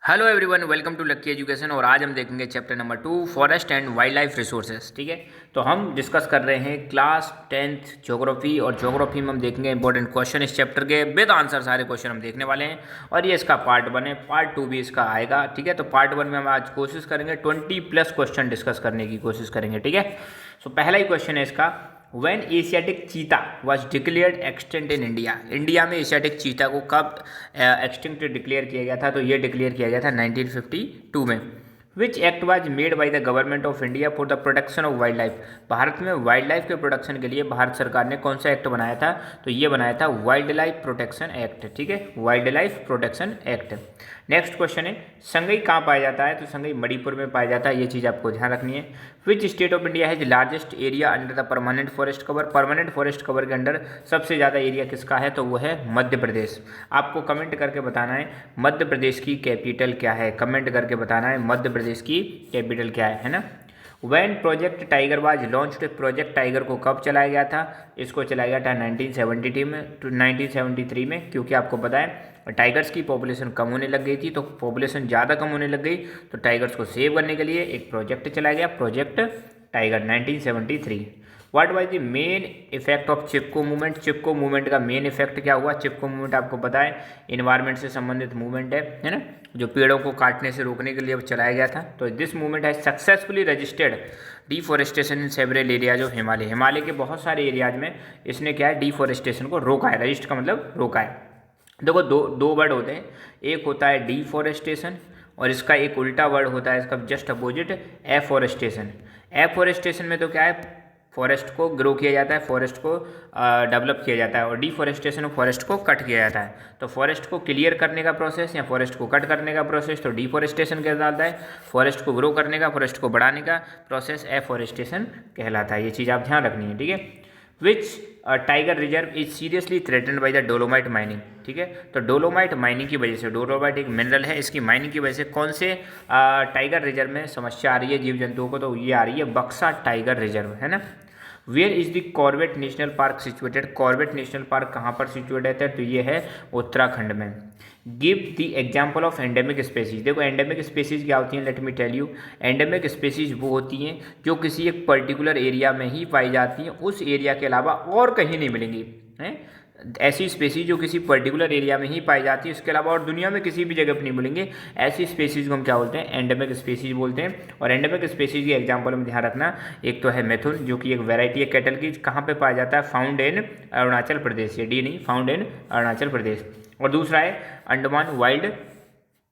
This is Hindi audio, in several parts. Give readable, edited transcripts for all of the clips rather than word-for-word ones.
Hello everyone, welcome to Lucky Education. और आज हम देखेंगे chapter number 2 forest and wildlife resources. ठीक है, तो हम डिस्कस कर रहे हैं क्लास 10th ज्योग्राफी। और ज्योग्राफी में हम देखेंगे इंपॉर्टेंट क्वेश्चन इस चैप्टर के विद आंसर। सारे क्वेश्चन हम देखने वाले हैं और ये इसका पार्ट 1 है। पार्ट 2 भी इसका आएगा। ठीक है, तो पार्ट 1 में हम आज कोशिश करेंगे 20+ क्वेश्चन डिस्कस करने की कोशिश करेंगे। ठीक है, सो पहला ही क्वेश्चन है इसका, When Asiatic cheetah was declared extinct in India. India में एशियाटिक चीता को कब एक्सटिंक्ट डिक्लेयर किया गया था? तो ये डिक्लेयर किया गया था 1952 में। Which act was made by the government of India for the protection of wild life. Bharat में वाइल्ड लाइफ के प्रोटेक्शन के लिए भारत सरकार ने कौन सा एक्ट बनाया था? तो ये बनाया था वाइल्ड लाइफ प्रोटेक्शन एक्ट। ठीक है, wild life protection act. Next question है, संगई कहाँ पाया जाता है? तो संगई मणिपुर में पाया जाता है। ये चीज़ आपको ध्यान रखनी है। Which state of India has largest area under the permanent forest cover. Permanent forest cover के अंडर सबसे ज़्यादा एरिया किसका है? तो वो है मध्य प्रदेश। आपको कमेंट करके बताना है मध्य प्रदेश की कैपिटल क्या है। कमेंट करके बताना है मध्य प्रदेश की कैपिटल क्या है ना। When project tiger was launched. Project tiger को कब चलाया गया था? इसको चलाया गया था 1973 में 1973 में, क्योंकि आपको पता है टाइगर्स की पॉपुलेशन कम होने लग गई थी। तो पॉपुलेशन ज़्यादा कम होने लग गई तो टाइगर्स को सेव करने के लिए एक प्रोजेक्ट चलाया गया, project tiger 1973। What was the main effect of Chipko movement. Chipko movement का मेन इफेक्ट क्या हुआ? चिपको मूवमेंट आपको पता है इन्वायरमेंट से संबंधित मूवमेंट है ना, जो पेड़ों को काटने से रोकने के लिए चलाया गया था। तो दिस मूवमेंट है successfully registered deforestation in several areas of Himalaya. Himalaya के बहुत सारे एरियाज में इसने क्या है, डिफॉरेस्टेशन को रोका है। रजिस्ट का मतलब रोका है। देखो दो वर्ड होते हैं, एक होता है डिफॉरेस्टेशन और इसका एक उल्टा वर्ड होता है इसका जस्ट अपोजिट, एफॉरेस्टेशन। एफॉरेस्टेशन में तो क्या है, फॉरेस्ट को ग्रो किया जाता है, फॉरेस्ट को डेवलप किया जाता है। और डिफॉरेस्टेशन में फॉरेस्ट को कट किया जाता है। तो फॉरेस्ट को क्लियर करने का प्रोसेस या फॉरेस्ट को कट करने का प्रोसेस तो डिफॉरेस्टेशन कहलाता है। फॉरेस्ट को ग्रो करने का, फॉरेस्ट को बढ़ाने का प्रोसेस एफॉरेस्टेशन कहलाता है। ये चीज़ आप ध्यान रखनी है। ठीक है, which tiger reserve is seriously threatened by the dolomite mining. ठीक है, तो डोलोमाइट माइनिंग की वजह से, डोलोमाइट एक मिनरल है, इसकी माइनिंग की वजह से कौन से टाइगर रिजर्व में समस्या आ रही है जीव जंतुओं को? तो ये आ रही है बक्सा टाइगर रिजर्व, है ना। Where is the Corbett national park situated. Corbett national park कहाँ पर सिचुएटेड है? तो ये है उत्तराखंड में। Give the example of endemic species. देखो एंडेमिक स्पेसीज क्या होती हैं, let me tell you. Endemic species वो होती हैं जो किसी एक पर्टिकुलर एरिया में ही पाई जाती हैं, उस एरिया के अलावा और कहीं नहीं मिलेंगी। हैं ऐसी स्पेसीज जो किसी पर्टिकुलर एरिया में ही पाई जाती है, उसके अलावा और दुनिया में किसी भी जगह पर नहीं मिलेंगे। ऐसी स्पेसीज को हम क्या बोलते हैं? एंडेमिक स्पेसीज बोलते हैं। और एंडेमिक स्पेसीज के एग्जाम्पल में ध्यान रखना, एक तो है मिथुन जो कि एक वैरायटी है कैटल की, कहाँ पे पाया जाता है? Found in Arunachal Pradesh. ये डी नहीं, फाउंड इन अरुणाचल प्रदेश। और दूसरा है अंडमान वाइल्ड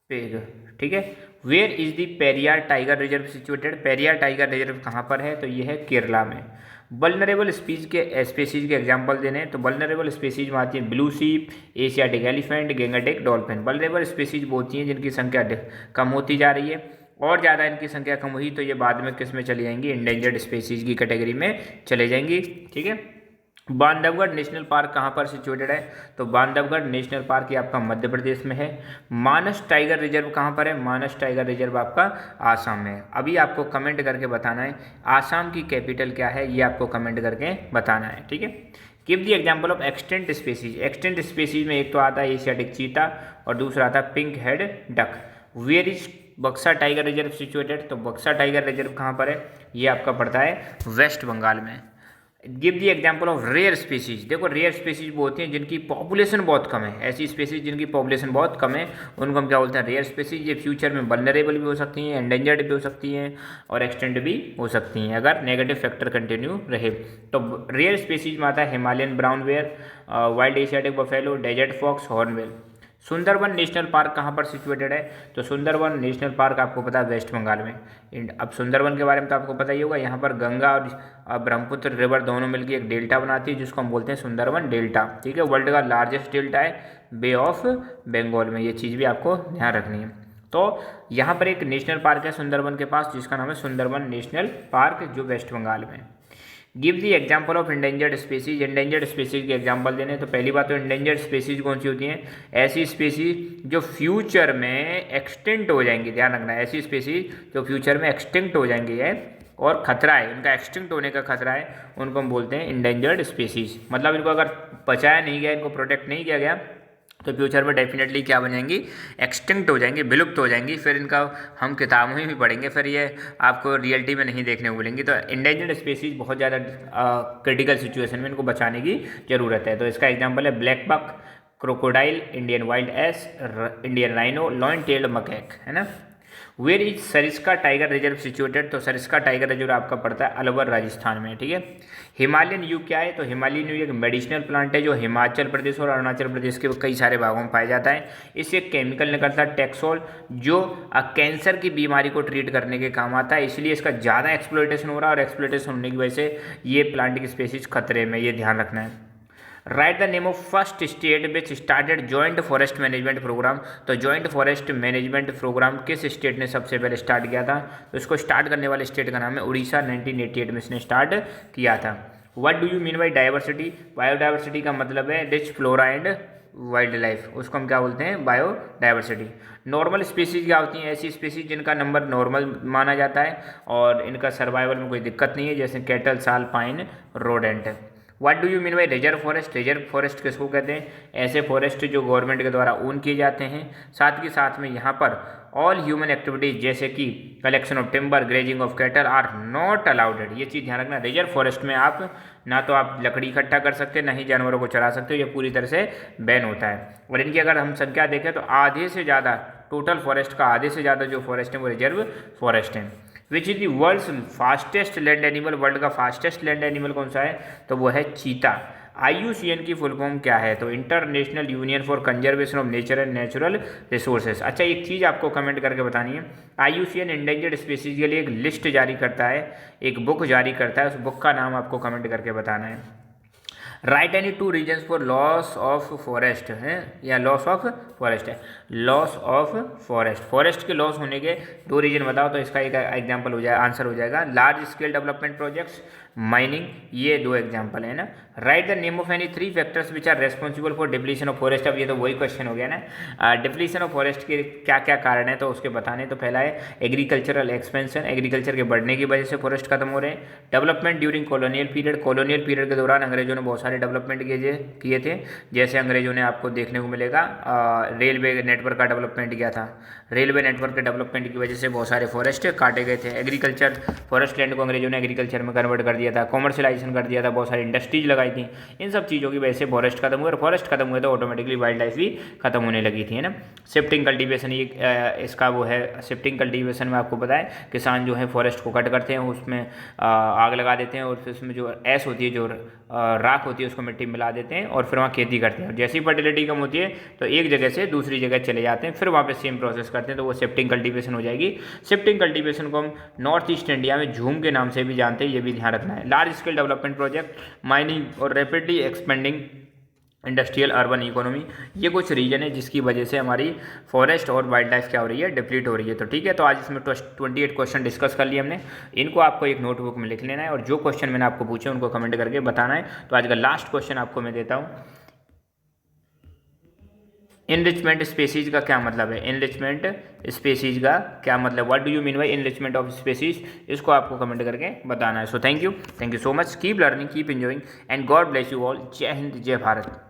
पिग। ठीक है, where is the Periyar tiger reserve situated. Periyar tiger reserve कहाँ पर है? तो ये है केरला में। वल्नरेबल स्पीसीज के एग्जांपल देने तो वल्नरेबल स्पीसीज में आती है blue sheep, Asiatic elephant, Gangetic, dolphin. Vulnerable species वो होती हैं जिनकी संख्या कम होती जा रही है, और ज़्यादा इनकी संख्या कम हुई तो ये बाद में किस में चली जाएंगी? इंडेंजर्ड स्पीसीज की कैटेगरी में चले जाएंगी। ठीक है, बांधवगढ़ नेशनल पार्क कहाँ पर सिचुएटेड है? तो बांधवगढ़ नेशनल पार्क ये आपका मध्य प्रदेश में है। मानस टाइगर रिजर्व कहाँ पर है? मानस टाइगर रिजर्व आपका आसाम में है। अभी आपको कमेंट करके बताना है आसाम की कैपिटल क्या है, ये आपको कमेंट करके बताना है। ठीक है, give the example of extent species. Extent species में एक तो आता है एशियाटिक चीता और दूसरा आता है pink head duck. Where is Buxa tiger reserve situated? तो बक्सा टाइगर रिजर्व कहाँ पर है? ये आपका पड़ता है वेस्ट बंगाल में। Give the example of rare species. देखो रेयर स्पीसीज वो होती हैं जिनकी पॉपुलेशन बहुत कम है। ऐसी स्पीसीज जिनकी पॉपुलेशन बहुत कम है उनको हम क्या बोलते हैं? Rare species. ये फ्यूचर में वल्नरेबल भी हो सकती हैं, एंडेंजर्ड भी हो सकती हैं और एक्सटेंड भी हो सकती हैं अगर नेगेटिव फैक्टर कंटिन्यू रहे। तो रेयर स्पीसीज में आता है Himalayan brown bear, wild Asiatic buffalo, desert fox, hornbill. Sundarban national park कहाँ पर सिचुएटेड है? तो सुंदरवन नेशनल पार्क आपको पता है वेस्ट बंगाल में। अब सुंदरवन के बारे में तो आपको पता ही होगा, यहाँ पर गंगा और ब्रह्मपुत्र रिवर दोनों मिलकर एक डेल्टा बनाती है जिसको हम बोलते हैं सुंदरवन डेल्टा। ठीक है, वर्ल्ड का लार्जेस्ट डेल्टा है बे ऑफ बंगाल में। ये चीज़ भी आपको ध्यान रखनी है। तो यहाँ पर एक नेशनल पार्क है सुंदरवन के पास जिसका नाम है सुंदरवन नेशनल पार्क, जो वेस्ट बंगाल में। Give the example of endangered species. Endangered species के एग्जाम्पल देने तो पहली बात तो इंडेंजर्ड स्पीसीज कौन सी होती हैं? ऐसी स्पीसीज जो फ्यूचर में एक्सटिंक्ट हो जाएंगी। ध्यान रखना, ऐसी स्पीसीज जो फ्यूचर में एक्सटिंक्ट हो जाएंगी है और खतरा है, इनका एक्सटिंक्ट होने का खतरा है, उनको हम बोलते हैं इंडेंजर्ड स्पीसीज। मतलब इनको अगर बचाया नहीं गया, इनको प्रोटेक्ट नहीं किया गया तो फ्यूचर में डेफिनेटली क्या बन जाएंगी, एक्सटिंक्ट हो जाएंगी, विलुप्त हो जाएंगी, फिर इनका हम किताबों में भी पढ़ेंगे, फिर ये आपको रियलिटी में नहीं देखने को मिलेंगी। तो इंडेंजर्ड स्पीसीज बहुत ज़्यादा क्रिटिकल सिचुएशन में इनको बचाने की ज़रूरत है। तो इसका एग्जाम्पल है black buck, crocodile, Indian wild ass, Indian rhino, lion tailed macaque, है ना। Where is Sariska tiger reserve situated, तो सरिस्का टाइगर रिजर्व आपका पड़ता है अलवर राजस्थान में, ठीक है। हिमालयन यू क्या है, तो हिमालयन यू एक मेडिसिनल प्लांट है जो हिमाचल प्रदेश और अरुणाचल प्रदेश के कई सारे भागों में पाया जाता है। इससे केमिकल निकलता है टेक्सोल, जो कैंसर की बीमारी को ट्रीट करने के काम आता है, इसलिए इसका ज़्यादा एक्सप्लोइटेशन हो रहा है और एक्सप्लोइटेशन होने की वजह से ये प्लांट की स्पेसीज खतरे में, ये ध्यान रखना है। Write the name of first state which started joint forest management programme, तो जॉइंट फॉरेस्ट मैनेजमेंट प्रोग्राम किस स्टेट ने सबसे पहले स्टार्ट किया था, तो इसको स्टार्ट करने वाले स्टेट का नाम है उड़ीसा। 1988 में इसने स्टार्ट किया था। What do you mean by diversity, biodiversity का मतलब है rich flora and wild life, उसको हम क्या बोलते हैं, बायोडाइवर्सिटी। नॉर्मल स्पीसीज क्या होती हैं, ऐसी स्पीसीज जिनका नंबर नॉर्मल माना जाता है और इनका सर्वाइवल में कोई दिक्कत नहीं है, जैसे कैटल, साल, pine, rodent. What do you mean by reserve forest, reserve forest किसको कहते हैं, ऐसे फॉरेस्ट जो गवर्नमेंट के द्वारा ओन किए जाते हैं। साथ ही साथ में यहाँ पर ऑल ह्यूमन एक्टिविटीज जैसे कि collection of timber, grazing of cattle are not allowed, ये चीज़ ध्यान रखना। रिजर्व फॉरेस्ट में आप ना तो आप लकड़ी इकट्ठा कर सकते हैं, ना ही जानवरों को चरा सकते हो, ये पूरी तरह से बैन होता है। और इनकी अगर हम संख्या देखें तो आधे से ज़्यादा, टोटल फॉरेस्ट का आधे से ज़्यादा जो फॉरेस्ट है वो रिजर्व फॉरेस्ट है। Which is the world's fastest land animal, world का फास्टेस्ट लैंड एनिमल कौन सा है, तो वो है चीता। IUCN की फुल फॉर्म क्या है, तो international union for conservation of nature and natural resources. अच्छा, एक चीज़ आपको कमेंट करके बतानी है, IUCN इंडेंजर्ड स्पीसीज के लिए एक लिस्ट जारी करता है, एक बुक जारी करता है, उस बुक का नाम आपको कमेंट करके बताना है। Right any two reasons for loss of forest है, या लॉस ऑफ फॉरेस्ट है, लॉस ऑफ फॉरेस्ट, फॉरेस्ट के लॉस होने के दो रीजन बताओ, तो इसका एक एग्जांपल हो जाएगा, आंसर हो जाएगा large scale development projects, mining, ये दो एग्जांपल है ना। Write the name of any three factors which are responsible for depletion of forest, अब ये तो वही क्वेश्चन हो गया ना, डिप्लीशन ऑफ फॉरेस्ट के क्या क्या कारण है, तो उसके बताने। तो पहला है एग्रीकल्चरल एक्सपेंशन, एग्रीकल्चर के बढ़ने की वजह से फॉरेस्ट खत्म हो रहे हैं। Development during colonial period, colonial period के दौरान अंग्रेजों ने बहुत सारे डेवलपमेंट किए थे, जैसे अंग्रेजों ने आपको देखने को मिलेगा रेलवे नेटवर्क का डेवलपमेंट किया था, रेलवे नेटवर्क के डेवलपमेंट की वजह से बहुत सारे फॉरेस्ट काटे गए थे। एग्रीकल्चर, फॉरेस्ट लैंड को अंग्रेजों ने एग्रीकल्चर में कन्वर्ट कर दिया था, कॉमर्शलाइजेशन कर दिया था, बहुत सारी इंडस्ट्रीज लगाई थी, इन सब चीज़ों की वजह से फॉरेस्ट खत्म हुए, और फॉरेस्ट खत्म हुए तो ऑटोमेटिकली वाइल्ड लाइफ भी खत्म होने लगी थी, है ना। शिफ्टिंग कल्टीवेशन, ये इसका वो है, शिफ्टिंग कल्टीवेशन में आपको पता है किसान जो है फॉरेस्ट को कट करते हैं, उसमें आग लगा देते हैं, और फिर उसमें जो ऐश होती है, जो राख होती है, उसको मिट्टी में मिला देते हैं और फिर वहाँ खेती करते हैं। जैसी फर्टिलिटी कम होती है तो एक जगह से दूसरी जगह चले जाते हैं, फिर वहाँ पे सेम प्रोसेस करते हैं, तो वो शिफ्टिंग कल्टीवेशन हो जाएगी। शिफ्टिंग कल्टीवेशन को हम नॉर्थ ईस्ट इंडिया में झूम के नाम से भी जानते हैं, ये भी ध्यान रखना है। Large scale development project, mining और rapidly expanding industrial urban economy, ये कुछ रीजन है जिसकी वजह से हमारी फॉरेस्ट और वाइल्ड लाइफ क्या हो रही है, डिप्लीट हो रही है। तो ठीक है, तो आज इसमें 28 क्वेश्चन डिस्कस कर लिए हमने, इनको आपको एक नोटबुक में लिख लेना है और जो क्वेश्चन मैंने आपको पूछे उनको कमेंट करके बताना है। तो आज का लास्ट क्वेश्चन आपको मैं देता हूँ, इनरिचमेंट स्पेसीज का क्या मतलब है, इनरिचमेंट स्पेसीज का क्या मतलब, what do you mean by enrichment of species, इसको आपको कमेंट करके बताना है। So thank you so much, keep learning, keep enjoying and God bless you all. जय हिंद, जय भारत।